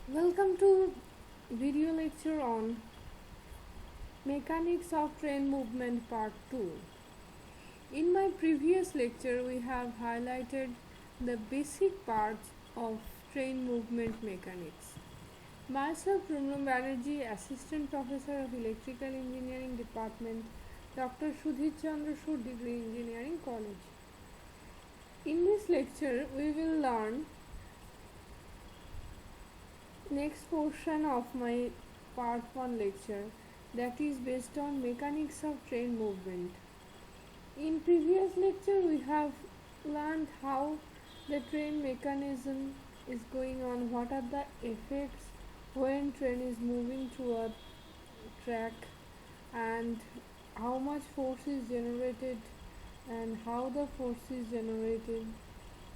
Welcome to video lecture on Mechanics of Train Movement Part 2. In my previous lecture we have highlighted the basic parts of train movement mechanics. Myself Rumlum Banerjee, Assistant Professor of Electrical Engineering Department, Dr. Sudhir Chandra Sur Degree Engineering College. In this lecture we will learn next portion of my part 1 lecture, that is based on mechanics of train movement. In previous lecture we have learned how the train mechanism is going on, what are the effects when train is moving through a track, and how much force is generated and how the force is generated,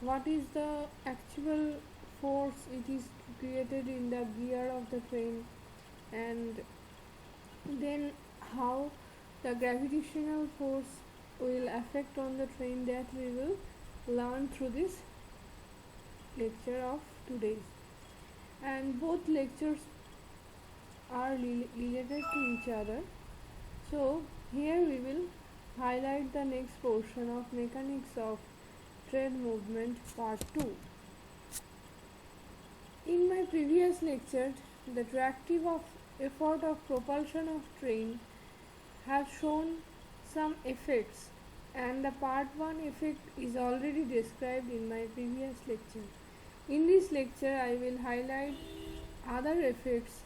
what is the actual force it is created in the gear of the train, and then how the gravitational force will affect on the train, that we will learn through this lecture of today. And both lectures are related to each other, so here we will highlight the next portion of mechanics of train movement part 2. In my previous lecture, the tractive effort of propulsion of train have shown some effects, and the part 1 effect is already described in my previous lecture. In this lecture I will highlight other effects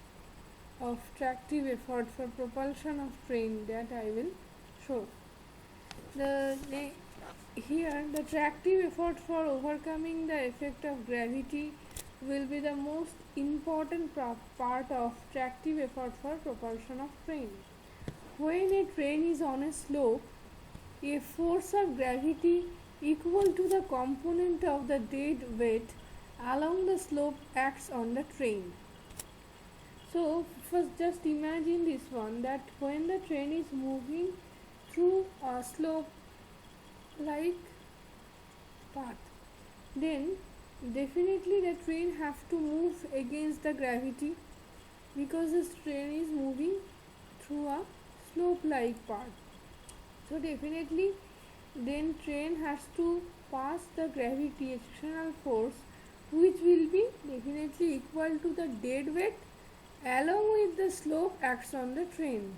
of tractive effort for propulsion of train that I will show. Here the tractive effort for overcoming the effect of gravity will be the most important part of tractive effort for propulsion of train. When a train is on a slope, a force of gravity equal to the component of the dead weight along the slope acts on the train. So first just imagine this one, that when the train is moving through a slope like path, then definitely the train have to move against the gravity, because the train is moving through a slope like path. So definitely then train has to pass the gravitational force, which will be definitely equal to the dead weight along with the slope acts on the train.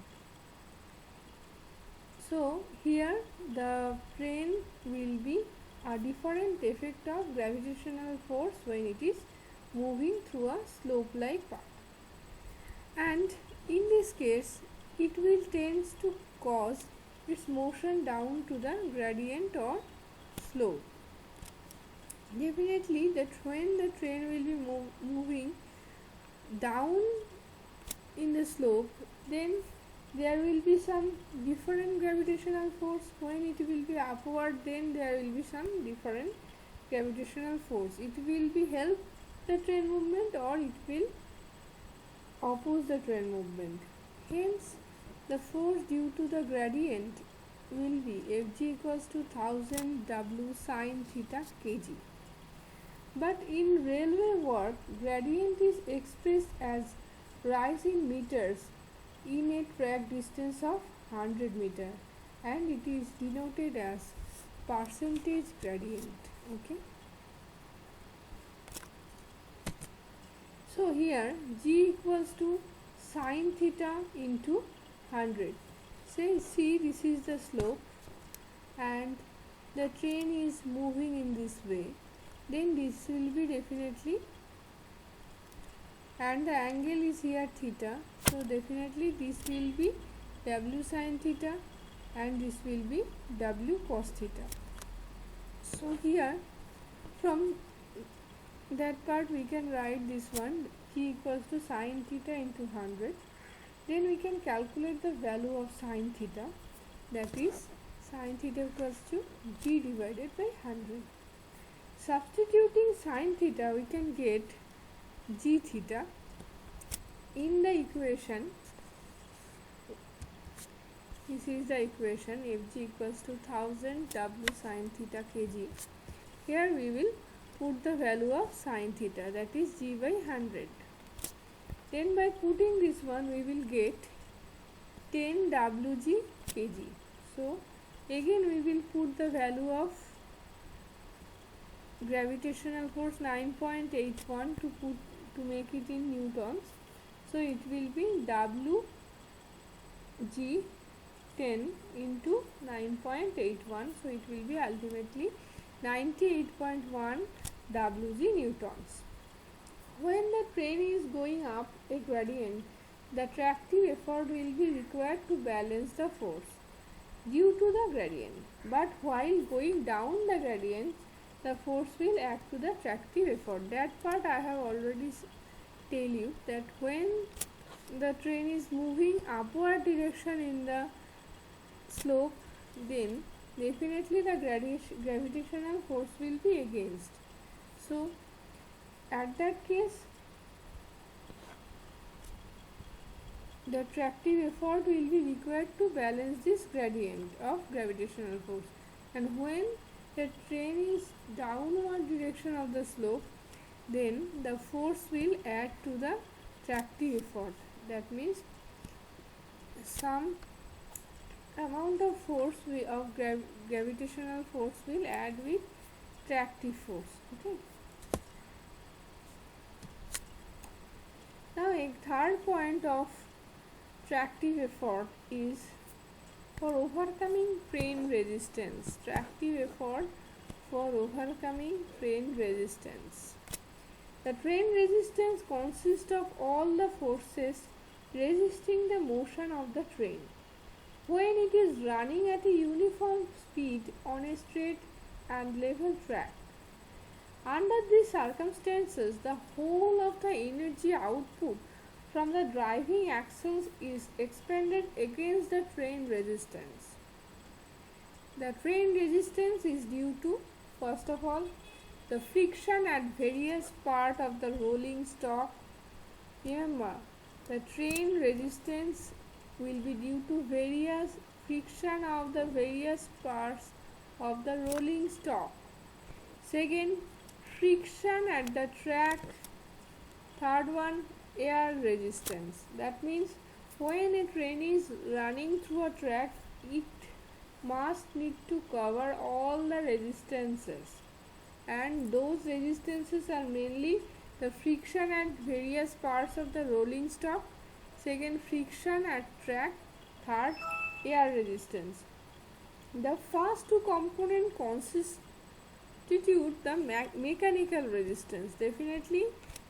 So here the train will be a different effect of gravitational force when it is moving through a slope like path, and in this case it will tends to cause its motion down to the gradient or slope. Definitely that when the train will be moving down in the slope, then there will be some different gravitational force. When it will be upward, then there will be some different gravitational force. It will be help the train movement or it will oppose the train movement. Hence the force due to the gradient will be Fg equals to 1000 W sin theta kg. But in railway work, gradient is expressed as rise in meters in a track distance of 100 meter, and it is denoted as percentage gradient. Okay. So here G equals to sin theta into 100. Say see, this is the slope and the train is moving in this way, then this will be definitely, and the angle is here theta, so definitely this will be W sin theta and this will be W cos theta. So here from that part we can write this one, G equals to sin theta into 100. Then we can calculate the value of sin theta, that is sin theta equals to G divided by 100. Substituting sin theta, we can get G theta in the equation. This is the equation, Fg equals to 1000 W sin theta kg. Here we will put the value of sin theta, that is G by 100. Then by putting this one we will get 10 Wg kg. So again we will put the value of gravitational force 9.81 to make it in newtons. So it will be Wg 10 into 9.81, so it will be ultimately 98.1 Wg newtons. When the train is going up a gradient, the tractive effort will be required to balance the force due to the gradient. But while going down the gradient, the force will act to the tractive effort. That part I have already tell you, that when the train is moving upward direction in the slope, then definitely the gravitational force will be against. So at that case the tractive effort will be required to balance this gradient of gravitational force. And when the train is downward direction of the slope, then the force will add to the tractive effort. That means some amount of force of gravitational force will add with tractive force. Okay. Now a third point of tractive effort is for overcoming train resistance. Tractive effort for overcoming train resistance. The train resistance consists of all the forces resisting the motion of the train when it is running at a uniform speed on a straight and level track. Under these circumstances, the whole of the energy output from the driving axles is expended against the train resistance. The train resistance is due to, first of all, the friction at various parts of the rolling stock. Remember, the train resistance will be due to various friction of the various parts of the rolling stock. Second, friction at the track. Third one, air resistance. That means when a train is running through a track, it must need to cover all the resistances, and those resistances are mainly the friction at various parts of the rolling stock, second, friction at track, third, air resistance. The first two components constitute the mechanical resistance. Definitely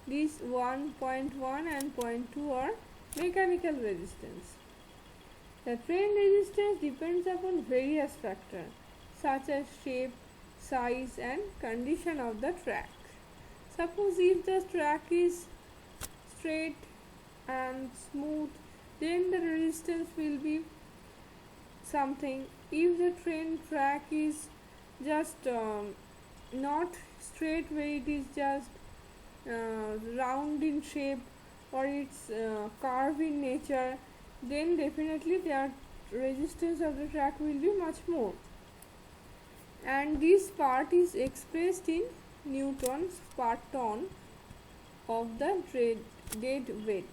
these 1.1 and 0.2 are mechanical resistance. The train resistance depends upon various factors such as shape, size and condition of the track. Suppose if the track is straight and smooth, then the resistance will be something. If the train track is just not straight, where it is just round in shape, or it's curved in nature, then definitely the resistance of the track will be much more, and this part is expressed in newtons per ton of the dead weight.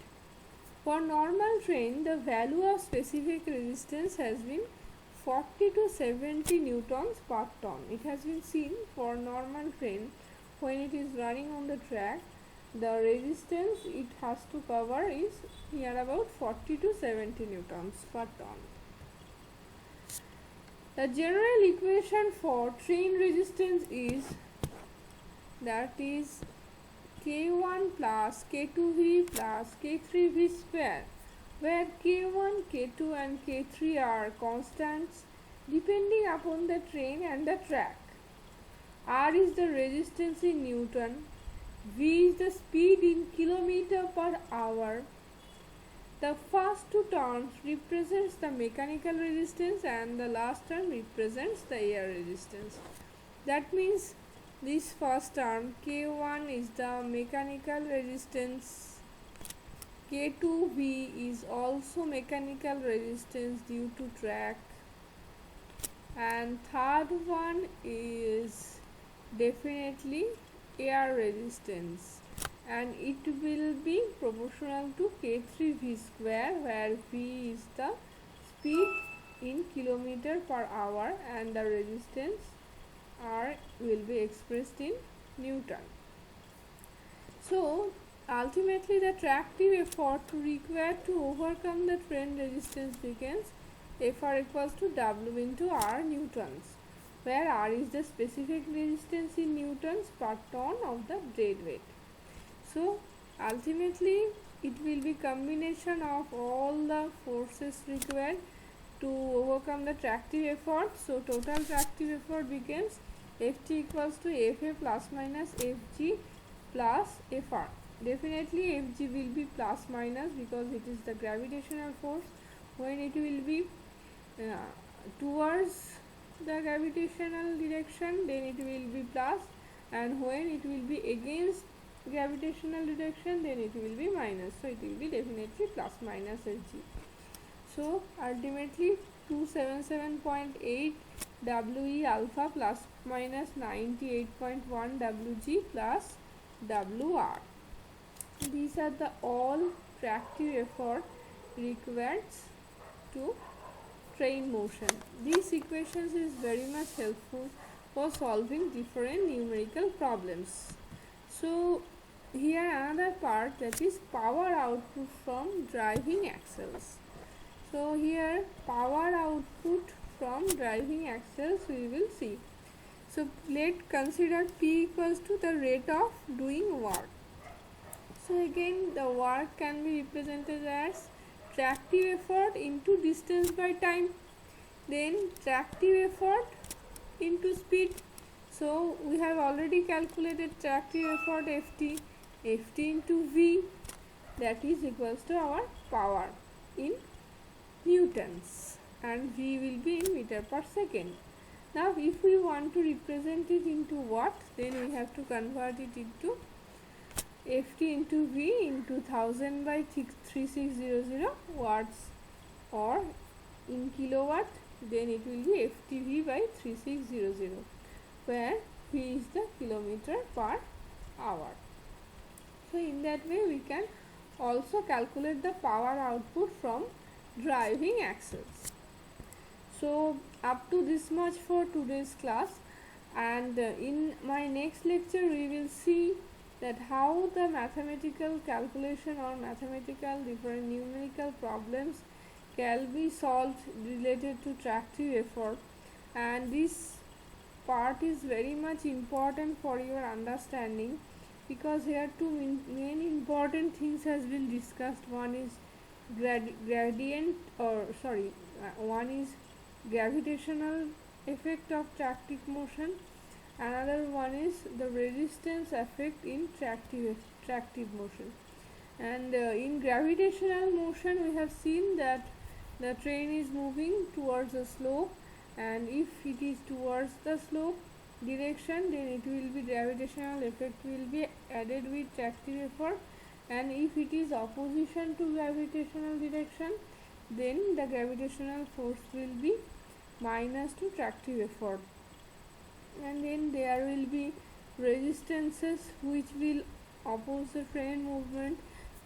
For normal train, the value of specific resistance has been 40 to 70 newtons per ton. It has been seen for normal train, when it is running on the track, the resistance it has to cover is near about 40 to 70 newtons per ton. The general equation for train resistance is, that is K1 plus K2V plus K3V square, where K1, K2 and K3 are constants depending upon the train and the track. R is the resistance in Newton, V is the speed in kilometer per hour. The first two terms represents the mechanical resistance and the last term represents the air resistance. That means this first term K1 is the mechanical resistance, K2V is also mechanical resistance due to track, and third one is definitely air resistance. and it will be proportional to k3v square, where v is the speed in kilometer per hour and the resistance r will be expressed in Newton. So ultimately the tractive effort required to overcome the train resistance becomes Fr equals to W into R newtons, where R is the specific resistance in newtons per ton of the dead weight. So ultimately it will be combination of all the forces required to overcome the tractive effort. So total tractive effort becomes Ft equals to Fa plus minus Fg plus Fr. Definitely Fg will be plus minus because it is the gravitational force. When it will be towards the gravitational direction, then it will be plus, and when it will be against gravitational direction, then it will be minus. So it will be definitely plus minus Fg. So ultimately 277.8 We alpha plus minus 98.1 Wg plus Wr. These are the all tractive effort required to train motion. These equations is very much helpful for solving different numerical problems. So here another part, that is power output from driving axles. So here power output from driving axles we will see. So let's consider P equals to the rate of doing work. So again the work can be represented as tractive effort into distance by time, then tractive effort into speed. So we have already calculated tractive effort Ft into V, that is equals to our power in newtons, and V will be in meter per second. Now if we want to represent it into watt, then we have to convert it into Ft into V into 1000 by 3600 watts, or in kilowatt, then it will be FTV by 3600, where V is the kilometer per hour. So in that way we can also calculate the power output from driving axles. So up to this much for today's class, and in my next lecture we will see that how the mathematical calculation or mathematical different numerical problems can be solved related to tractive effort, and this part is very much important for your understanding, because here two main important things has been discussed. One is one is gravitational effect of tractive motion, another one is the resistance effect in tractive motion. And in gravitational motion we have seen that the train is moving towards a slope, and if it is towards the slope direction, then it will be gravitational effect will be added with tractive effort, and if it is opposition to gravitational direction, then the gravitational force will be minus to tractive effort, and then there will be resistances which will oppose the train movement,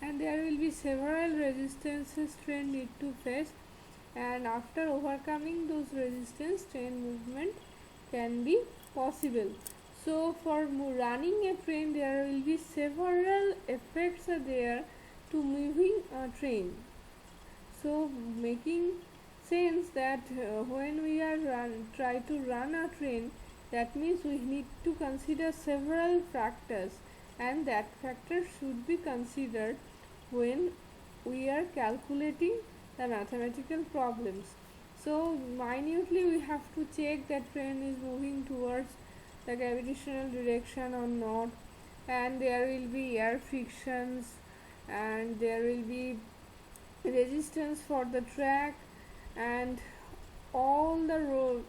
and there will be several resistances train need to face, and after overcoming those resistance, train movement can be possible. So for running a train, there will be several effects are there to moving a train. So making sense that when we are try to run a train, that means we need to consider several factors, and that factor should be considered when we are calculating the mathematical problems. So minutely we have to check that train is moving towards the gravitational direction or not, and there will be air frictions, and there will be resistance for the track, and all the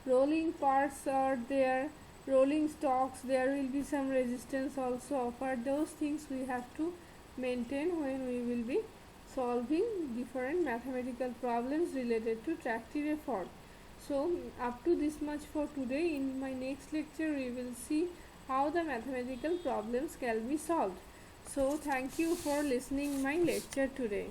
rolling parts are there, rolling stocks, there will be some resistance also offered. Those things we have to maintain when we will be solving different mathematical problems related to tractive effort. So up to this much for today. In my next lecture we will see how the mathematical problems can be solved. So thank you for listening my lecture today.